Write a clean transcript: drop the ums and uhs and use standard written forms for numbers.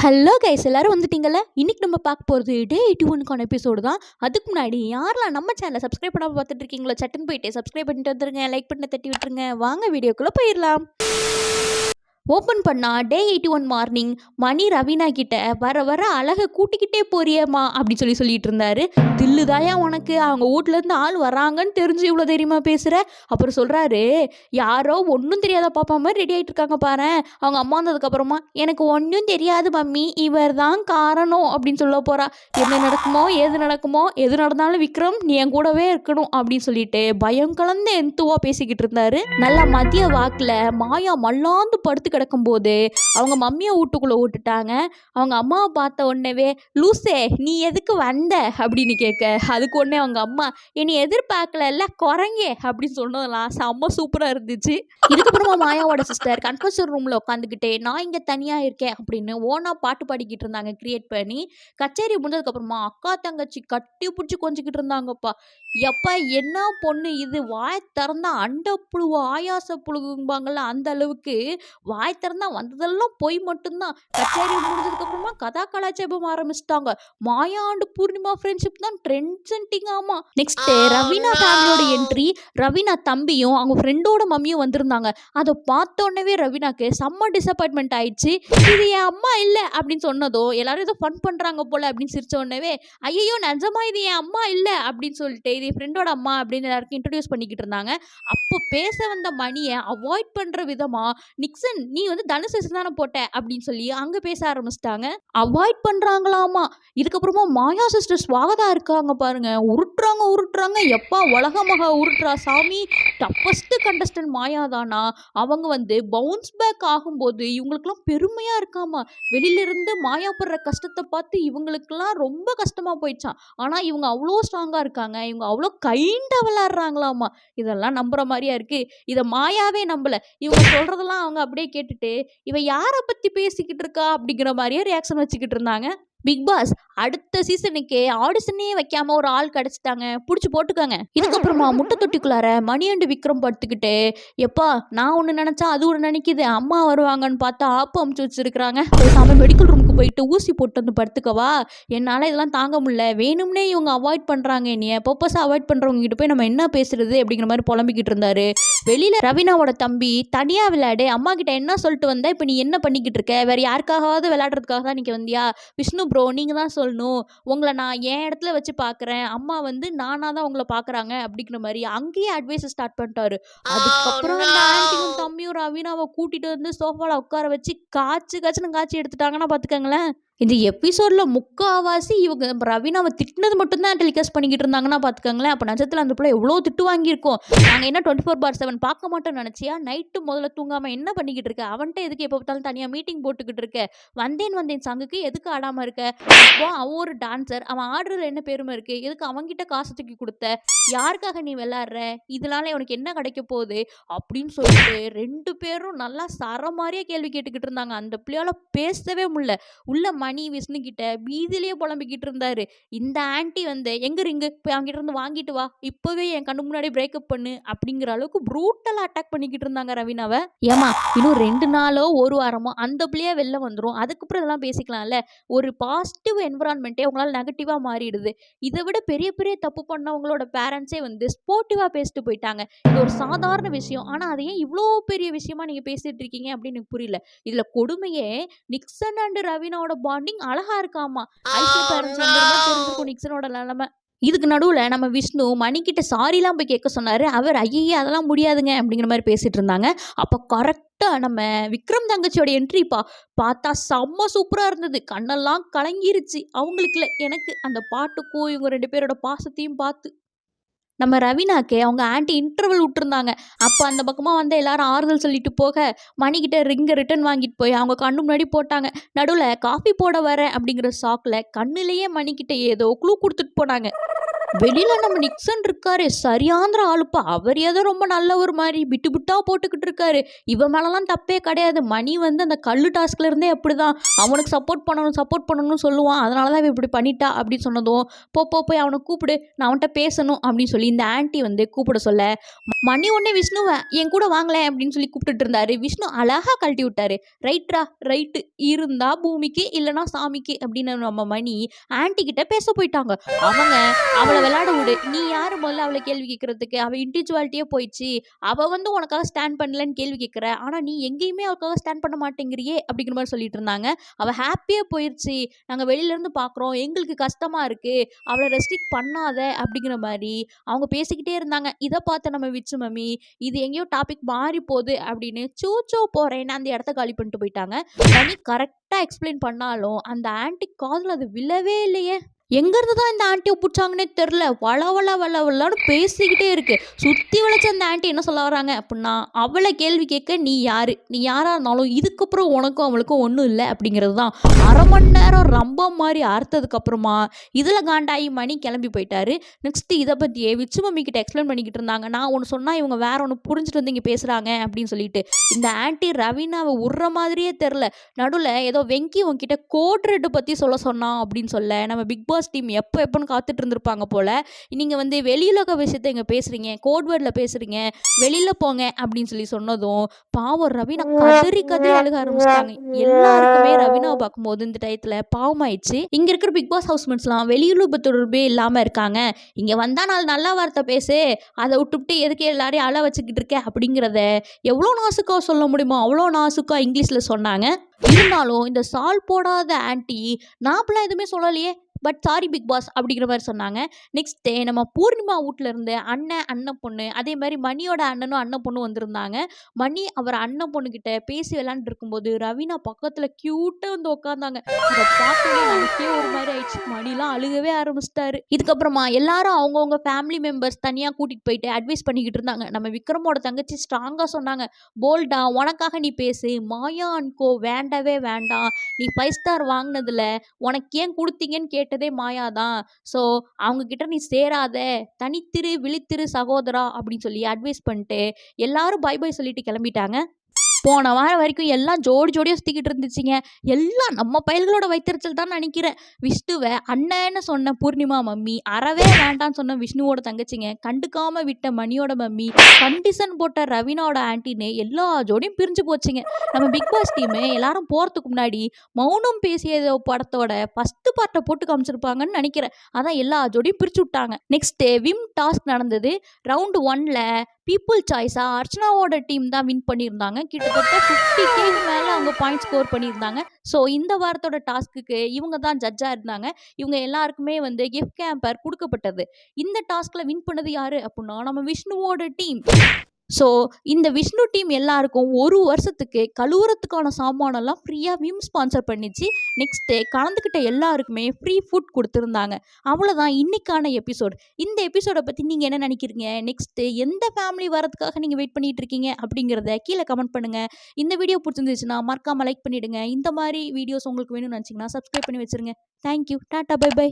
Hello guys, எல்லாரும் வந்துட்டீங்கல்ல. இன்னைக்கு நம்ம பார்க்க போகிறது டே 81க்கான எபிசோடு தான். அதுக்கு முன்னாடி யாரெல்லாம் நம்ம சேனலை சப்ஸ்கிரைப் பண்ணாமல் பார்த்துட்டு இருக்கீங்களோ, சட்டுன்னு போயிட்டு சப்ஸ்கிரைப் பண்ணிட்டு வந்துருங்க, லைக் பண்ணி தட்டி விட்டுருங்க. வாங்க வீடியோக்குள்ளே போயிடலாம். ஓப்பன் பண்ணா டே 81 மார்னிங் மணி ரவீனா கிட்ட வர வர அழகை கூட்டிக்கிட்டே போறியம்மா அப்படி சொல்லிட்டு இருந்தாரு. தில்லுதாயா உனக்கு, அவங்க வீட்டிலேருந்து ஆள் வராங்கன்னு தெரிஞ்சு இவ்வளோ தைரியமா பேசுகிற. அப்புறம் சொல்கிறாரு, யாரோ ஒன்றும் தெரியாத பாப்பா மாதிரி ரெடி ஆகிட்டு இருக்காங்க பாரு. அவங்க அம்மா வந்ததுக்கப்புறமா எனக்கு ஒன்றும் தெரியாது மம்மி, இவர் தான் காரணம் அப்படின்னு சொல்ல போகிறா. என்ன நடக்குமோ எது நடந்தாலும் விக்ரம் நீ என் கூடவே இருக்கணும் அப்படின்னு சொல்லிட்டு பயம் கலந்து எந்துவா பேசிக்கிட்டு இருந்தாரு. நல்லா மதிய வாக்கில் மாயா மல்லாந்து படுத்து கிடக்கும்போது அவங்க மம்மியை வீட்டுக்குள்ளே விட்டுட்டாங்க. அவங்க அம்மாவை பார்த்த உடனே, லூசே நீ எதுக்கு வந்த அப்படின்னு கேட்க, அதுக்கு உடனே அவங்க அம்மா என்னை எதிர்பார்க்கல குரங்கே அப்படின்னு சொன்னதெல்லாம் செம்ம சூப்பராக இருந்துச்சு. இதுக்கப்புறமா மாயாவோட சிஸ்டர் கன்ஃபர்ஷன் ரூமில் உட்காந்துக்கிட்டே நான் இங்கே தனியாக இருக்கேன் அப்படின்னு ஓனா பாட்டு பாடிக்கிட்டு இருந்தாங்க கிரியேட் பண்ணி. கச்சேரி முடிஞ்சதுக்கப்புறமா அக்கா தங்கச்சி கட்டி பிடிச்சி கொஞ்சிக்கிட்டு இருந்தாங்கப்பா. எப்பா என்ன பொண்ணு இது, வாய் திறந்தா அண்ட புழுவு ஆயாச புழுகும்பாங்கள்ல அந்த அளவுக்கு வாய் திறந்தா வந்ததெல்லாம் பொய் மட்டும்தான். கச்சேரி முடிஞ்சதுக்கு அப்புறமா கதா கலாச்சாரம் ஆரம்பிச்சிட்டாங்க. மாயா அண்ட் பூர்ணிமா ஃப்ரெண்ட்ஷிப் தான் ட்ரெண்ட் ஆமா. நெக்ஸ்ட் ரவீனா ஃபேமிலியோட என்ட்ரி. ரவீனா தம்பியும் அவங்க ஃப்ரெண்டோட மம்மியும் வந்திருந்தாங்க. அதை பார்த்த உடனே ரவீனாக்கு செம்ம டிசப்பாயின்மெண்ட் ஆயிடுச்சு. இது என் அம்மா இல்லை அப்படின்னு சொன்னதோ, எல்லாரும் ஏதோ ஃபன் பண்றாங்க போல அப்படின்னு சிரிச்ச உடனே, ஐயோ நிஜமா இது என் அம்மா இல்லை அப்படின்னு சொல்லிட்டு இது என் ஃப்ரெண்டோட அம்மா அப்படின்னு எல்லாருக்கும் இன்ட்ரடியூஸ் பண்ணிக்கிட்டு இருந்தாங்க. அப்போ பேச வந்த மணியை அவாய்ட் பண்ற விதமா, நிக்சன் நீ வந்து தனுஷ் தானே போட்ட அப்படின்னு சொல்லி அங்க பேச ஆரம்பிச்சிட்டாங்க. அவாய்ட் பண்றாங்களாமா. இதுக்கப்புறமா மாயா சிஸ்டர் ஸ்வாகதா இருக்காங்க பாருங்க, உருட்டுறாங்க. எப்பா உலக மகா உருட்டுறா சாமி. டஃபஸ்ட் கண்டஸ்டன்ட் மாயா தானா. அவங்க வந்து பவுன்ஸ் பேக் ஆகும்போது இவங்களுக்குலாம் பெருமையா இருக்காமா. வெளியில இருந்து மாயா படுற கஷ்டத்தை பார்த்து இவங்களுக்குலாம் ரொம்ப கஷ்டமா போயிடுச்சான். ஆனா இவங்க அவ்வளோ ஸ்ட்ராங்கா இருக்காங்க, இவங்க அவ்வளோ கைண்டா விளையாடுறாங்களாமா. இதெல்லாம் நம்புற மாதிரியா இருக்கு. இதை மாயாவே நம்பல. இவங்க சொல்றதெல்லாம் அவங்க அப்படியே கேட்டுட்டு இவ யாரை பத்தி பேசிக்கிட்டு இருக்கா அப்படிங்கிற மாதிரியே ரியாக்ஷன் வச்சுக்கிட்டு இருந்தாங்க. பிக் பாஸ் அடுத்த சீசனுக்கு ஆடிஷனே வைக்காம ஒரு ஆள் கிடைச்சிட்டாங்க, பிடிச்சி போட்டுக்காங்க. இதுக்கப்புறமா முட்டை தொட்டிக்குள்ளார மணி அண்டு விக்ரம் படுத்துக்கிட்டு, எப்பா நான் ஒன்று நினைச்சா அது ஒன்று நினைக்குது, அம்மா வருவாங்கன்னு பார்த்தா ஆப்பு அமுச்சு வச்சிருக்கிறாங்க, பேசாம மெடிக்கல் ரூமுக்கு போயிட்டு ஊசி போட்டு வந்து படுத்துக்கவா, என்னால் இதெல்லாம் தாங்க முடியல, வேணும்னே இவங்க அவாய்ட் பண்ணுறாங்க, என்னைய பர்பஸாக அவாய்ட் பண்ணுறவங்க கிட்ட போய் நம்ம என்ன பேசுறது அப்படிங்கிற மாதிரி புலம்பிக்கிட்டு இருந்தாரு. வெளியில் ரவீனாவோட தம்பி தனியாக விளையாடு, அம்மா கிட்ட என்ன சொல்லிட்டு வந்த, இப்போ நீ என்ன பண்ணிக்கிட்டு இருக்க, வேற யாருக்காவது விளையாடுறதுக்காக தான் நீங்க வந்தியா, விஷ்ணு ப்ரோ நீங்கள் தான் சொல்லணும், உங்களை நான் என் இடத்துல வச்சு பார்க்குறேன், அம்மா வந்து நானாக தான் உங்களை பார்க்குறாங்க அப்படிங்கிற மாதிரி அங்கேயே அட்வைஸ் ஸ்டார்ட் பண்ணிட்டாரு. அதுக்கப்புறம் அந்த ஆண்டியும் தம்பியும் ரவீனாவை கூட்டிகிட்டு வந்து சோஃபாவில் உட்கார வச்சு காய்ச்சி எடுத்துட்டாங்கன்னா பார்த்துக்கங்களேன். இந்த எபிசோடில் முக்கால்வாசி இவங்க ரவீனாவை திட்டினது மட்டும்தான் டெலிகாஸ்ட் பண்ணிக்கிட்டு இருந்தாங்கன்னா பார்த்துக்கங்களேன். அப்போ நட்சத்திரம் அந்த பிள்ளை எவ்வளோ திட்டு வாங்கியிருக்கோம். நாங்கள் என்ன 24/7 பார்க்க மாட்டோம்னு நினச்சியா, நைட்டு முதல்ல தூங்காமல் என்ன பண்ணிக்கிட்டு இருக்க, அவன்கிட்ட எதுக்கு எப்போ பார்த்தாலும் தனியாக மீட்டிங் போட்டுக்கிட்டு இருக்க, வந்தேன் சாங்குக்கு எதுக்கு ஆடாமல் இருக்க, இப்போ அவன் ஒரு டான்சர், அவன் ஆடுறதுல என்ன பெருமை இருக்குது, எதுக்கு அவன்கிட்ட காசு தூக்கி கொடுத்த, யாருக்காக நீ விளாட்ற, இதனால உனக்கு என்ன கிடைக்க போகுது அப்படின்னு சொல்லிட்டு ரெண்டு பேரும் நல்லா சர மாதிரியே கேள்வி கேட்டுக்கிட்டு இருந்தாங்க. அந்த பிள்ளையால பேசவே முடியல. உள்ள மணி விஷ்ணு கிட்ட வீதியிலேயே புலம்பிக்கிட்டு இருந்தாரு. இந்த ஆன்ட்டி வந்து எங்க ரிங்கு போய் அவங்கிட்ட இருந்து வாங்கிட்டு வா, இப்பவே என் கண்ணு முன்னாடி பிரேக்கப் பண்ணு அப்படிங்கிற அளவுக்கு ப்ரூட்டலா அட்டாக் பண்ணிக்கிட்டு இருந்தாங்க ரவீனாவை. ஏமா இன்னும் 2 நாளோ 1 வாரமோ அந்த பிள்ளையா வெளில வந்துடும், அதுக்கப்புறம் இதெல்லாம் பேசிக்கலாம்ல. ஒரு பாசிட்டிவ் என்விரான்மெண்ட்டே உங்களால் நெகட்டிவா மாறிடுது. இதை விட பெரிய பெரிய தப்பு பண்ணவங்களோட பேரண்ட்ஸே வந்து ஸ்போர்ட்டிவா பேசிட்டு போயிட்டாங்க. இது ஒரு சாதாரண விஷயம், ஆனா அதை ஏன் இவ்வளோ பெரிய விஷயமா நீங்க பேசிட்டு இருக்கீங்க அப்படின்னு எனக்கு புரியல. இதுல கொடுமையே நிக்சன் அண்ட் ரவீனாவோட பாண்டிங் அழகா இருக்காமா. ஐசி பேரண்ட்ஸ் தெரிஞ்சிருக்கும் நிக்சனோட நிலைமை. இதுக்கு நடுவில் நம்ம விஷ்ணு மணிக்கிட்ட சாரிலாம் போய் கேட்க சொன்னார். அவர் ஐயே அதெல்லாம் முடியாதுங்க அப்படிங்கிற மாதிரி பேசிகிட்டு இருந்தாங்க. அப்போ கரெக்டாக நம்ம விக்ரம் தங்கச்சியோட என்ட்ரிப்பா பார்த்தா செம்ம சூப்பராக இருந்தது. கண்ணெல்லாம் கலங்கிருச்சு அவங்களுக்குல. எனக்கு அந்த பாட்டுக்கும் இவங்க 2 பேரோட பாசத்தையும் பார்த்து நம்ம ரவீனாக்கு அவங்க ஆன்ட்டி இன்டர்வல் விட்டுருந்தாங்க. அப்போ அந்த பக்கமாக வந்து எல்லாரும் ஆறுதல் சொல்லிட்டு போக மணிக்கிட்ட ரிங்கை ரிட்டன் வாங்கிட்டு போய் அவங்க கண்ணு முன்னாடி போட்டாங்க. நடுவில் காஃபி போட வரேன் அப்படிங்கிற ஷாக்கில் கண்ணுலேயே மணிக்கிட்ட ஏதோ க்ளூ கொடுத்துட்டு போனாங்க. வெளியில நம்ம நிக்சன் இருக்காரு, சரியாந்திர ஆளுப்பா. அவர் ஏதோ ரொம்ப நல்லவர் மாரி பிட்டு பிட்டா போட்டுக்கிட்டு இருக்காரு. இவன் மேலலாம் தப்பே கிடையாது. மணி வந்து அந்த கல்லு டாஸ்க்ல இருந்தே அப்படிதான். அவனுக்கு சப்போர்ட் பண்ணணும்னு சொல்லுவான். அதனால தான் இவ இப்படி பண்ணிட்டா அப்படின்னு சொன்னதும், போய் அவனை கூப்பிடு. நான் அவன்கிட்ட பேசணும் அப்படின்னு சொல்லி இந்த ஆன்ட்டி வந்து கூப்பிட சொல்ல, மணி உடனே விஷ்ணுவ என் கூட வாங்களேன் அப்படின்னு சொல்லி கூப்பிட்டுட்டு இருந்தாரு. விஷ்ணு அழகா கழட்டி விட்டாரு. ரைட்ரா ரைட்டு, இருந்தா பூமிக்கு இல்லைன்னா சாமிக்கு அப்படின்னு நம்ம மணி ஆன்ட்டி கிட்ட பேச போயிட்டாங்க. அவங்க அவளை விளையாட விடு, நீ யாரு முதல்ல அவளை கேள்வி கேட்கறதுக்கு, அவள் இண்டிவிஜுவாலிட்டியே போயிடுச்சு, அவள் வந்து உனக்காக ஸ்டாண்ட் பண்ணலன்னு கேள்வி கேட்குற, ஆனால் நீ எங்கேயுமே அவளுக்காக ஸ்டாண்ட் பண்ண மாட்டேங்கிறியே அப்படிங்கிற மாதிரி சொல்லிட்டு இருந்தாங்க. அவள் ஹாப்பியாக போயிடுச்சு, நாங்கள் வெளியிலேருந்து பார்க்குறோம், எங்களுக்கு கஷ்டமாக இருக்குது, அவளை ரெஸ்ட்ரிக்ட் பண்ணாத அப்படிங்கிற மாதிரி அவங்க பேசிக்கிட்டே இருந்தாங்க. இதை பார்த்து நம்ம விச்சு மம்மி இது எங்கேயோ டாபிக் மாறி போகுது அப்படின்னு சூச்சோ போகிறேன்னு அந்த இடத்த காலி பண்ணிட்டு போயிட்டாங்க. மணி கரெக்டாக எக்ஸ்பிளைன் பண்ணாலும் அந்த ஆன்ட்டி காதில் அது விழவே இல்லையே. எங்கேருந்து தான் இந்த ஆண்டியை பிடிச்சாங்கன்னே தெரில. வளன்னு பேசிக்கிட்டே இருக்கு. சுற்றி வளைச்ச அந்த ஆண்டி என்ன சொல்ல வராங்க அப்படின்னா, அவளை கேள்வி கேட்க நீ யாரு, நீ யாராக இருந்தாலும் இதுக்கப்புறம் உனக்கும் அவளுக்கும் ஒன்றும் இல்லை அப்படிங்கிறது தான். அரை மணி நேரம் ரம்பம் மாதிரி அறுத்ததுக்கப்புறமா இதில் காண்டாயி மணி கிளம்பி போயிட்டாரு. நெக்ஸ்ட்டு இதை பற்றியே விச்சு மம்மி கிட்ட எக்ஸ்பிளைன் பண்ணிக்கிட்டு இருந்தாங்க. நான் ஒன்று சொன்னால் இவங்க வேற ஒன்று புரிஞ்சுட்டு வந்து இங்கே பேசுகிறாங்க அப்படின்னு சொல்லிட்டு. இந்த ஆண்டி ரவீனாவை உர்ற மாதிரியே தெரில. நடுவில் ஏதோ வெங்கி உங்ககிட்ட கோட் ரெட்டு பற்றி சொல்ல சொன்னான் அப்படின்னு சொல்ல, நம்ம பிக் பாஸ் டீம் எப்போன்னு காத்துட்டு இருந்திருப்பாங்க போல. நீங்கள் வந்து வெளியுலக விஷயத்தை இங்கே பேசுகிறீங்க, கோட்வேர்டில் பேசுகிறீங்க, வெளியில் போங்க அப்படின்னு சொல்லி சொன்னதும் பாவம் ரவீனா கதறி அழுக ஆரம்பிச்சிட்டாங்க. எல்லாருக்குமே ரவீனாவை பார்க்கும்போது இந்த டயத்தில் பாவமாயிடுச்சு. இங்கே இருக்கிற பிக் பாஸ் ஹவுஸ்மெண்ட்ஸ்லாம் வெளியுலக தொடர்பே இல்லாமல் இருக்காங்க. இங்கே வந்தால் நாலு நல்ல வார்த்தை பேசு, அதை விட்டுவிட்டு எதுக்கு எல்லாரையும் அழ வச்சுக்கிட்டு இருக்க அப்படிங்கிறத எவ்வளோ நாசுக்காக சொல்ல முடியுமோ அவ்வளோ நாசுக்காக இங்கிலீஷில் சொன்னாங்க. இருந்தாலும் இந்த சால் போடாத ஆன்ட்டி நான் அப்படிலாம் எதுவுமே சொல்லலையே, பட் சாரி பிக் பாஸ் அப்படிங்கிற மாதிரி சொன்னாங்க. நெக்ஸ்ட் டே நம்ம பூர்ணிமா வீட்டில் இருந்து அண்ணன் பொண்ணு, அதே மாதிரி மணியோட அண்ணன் பொண்ணு வந்திருந்தாங்க. மணி அவர் அண்ணன் பொண்ணுக்கிட்ட பேசி விளாண்டு இருக்கும்போது ரவீனா பக்கத்தில் க்யூட்டாக வந்து உட்காந்தாங்க. அதை பார்க்கவே நமக்கே ஒரு மாதிரி ஆயிடுச்சு. மணிலாம் அழுகவே ஆரம்பிச்சிட்டாரு. இதுக்கப்புறமா எல்லாரும் அவங்கவுங்க ஃபேமிலி மெம்பர்ஸ் தனியாக கூட்டிகிட்டு போயிட்டு அட்வைஸ் பண்ணிக்கிட்டு இருந்தாங்க. நம்ம விக்ரமோட தங்கச்சி ஸ்ட்ராங்காக சொன்னாங்க, போல்டா உனக்காக நீ பேசு, மாயா அன்கோ வேண்டவே வேண்டாம், நீ 5 ஸ்டார் வாங்கினதில் உனக்கு ஏன் கொடுத்தீங்கன்னு கேட்டதே மாயாதான். ஸோ அவங்க கிட்ட நீ சேராத, தனித்திரு விழித்திரு சகோதரா அப்படின்னு சொல்லி அட்வைஸ் பண்ணிட்டு எல்லாரும் பை பை சொல்லிட்டு கிளம்பிட்டாங்க. போன வாரம் வரைக்கும் எல்லாம் ஜோடியாக சுற்றிக்கிட்டு இருந்துச்சுங்க. எல்லாம் நம்ம பயல்களோட வைத்தறிச்சல் தான் நினைக்கிறேன். விஷ்ணுவை அண்ணன்னு சொன்ன பூர்ணிமா மம்மி, அறவே வேண்டான்னு சொன்ன விஷ்ணுவோட தங்கச்சிங்க, கண்டுக்காமல் விட்ட மணியோட மம்மி, கண்டிஷன் போட்ட ரவீனாவோட ஆன்ட்டின்னு எல்லா ஜோடியும் பிரிஞ்சு போச்சுங்க. நம்ம பிக் பாஸ் டீமு எல்லாரும் போகிறதுக்கு முன்னாடி மௌனம் பேசிய படத்தோட ஃபஸ்ட்டு பார்ட்டை போட்டு காமிச்சிருப்பாங்கன்னு நினைக்கிறேன். அதான் எல்லா ஜோடியும் பிரித்து விட்டாங்க. நெக்ஸ்ட்டு விம் டாஸ்க் நடந்தது. ரவுண்டு 1ல் பீப்புள் சாய்ஸாக அர்ச்சனாவோட டீம் தான் வின் பண்ணியிருந்தாங்க. கிட்டத்தட்ட 50K மேலே அவங்க பாயிண்ட் ஸ்கோர் பண்ணியிருந்தாங்க. ஸோ இந்த வாரத்தோட டாஸ்க்குக்கு இவங்க தான் ஜட்ஜாக இருந்தாங்க. இவங்க எல்லாருக்குமே வந்து கிஃப்ட் கேம்பர் கொடுக்கப்பட்டது. இந்த டாஸ்கில் வின் பண்ணது யார் அப்படின்னா நம்ம விஷ்ணுவோட டீம். ஸோ இந்த விஷ்ணு டீம் எல்லாருக்கும் ஒரு வருஷத்துக்கு கழுவுறதுக்கான சாமானெல்லாம் ஃப்ரீயாக விம் ஸ்பான்சர் பண்ணிச்சு. நெக்ஸ்ட்டு கலந்துக்கிட்ட எல்லாருக்குமே ஃப்ரீ ஃபுட் கொடுத்துருந்தாங்க. அவ்வளோதான் இன்னைக்கான எபிசோட். இந்த எபிசோடை பற்றி நீங்கள் என்ன நினைக்கிறீங்க? நெக்ஸ்ட்டு எந்த ஃபேமிலி வரதுக்காக நீங்கள் வெயிட் பண்ணிகிட்டு இருக்கீங்க அப்படிங்கிறத கீழே கமெண்ட் பண்ணுங்கள். இந்த வீடியோ பிடிச்சிருந்துச்சுன்னா மறக்காமல் லைக் பண்ணிவிடுங்க. இந்த மாதிரி வீடியோஸ் உங்களுக்கு வேணும்னு நினச்சிங்கன்னா சப்ஸ்கிரைப் பண்ணி வச்சுருங்க. Thank you, tata, bye by.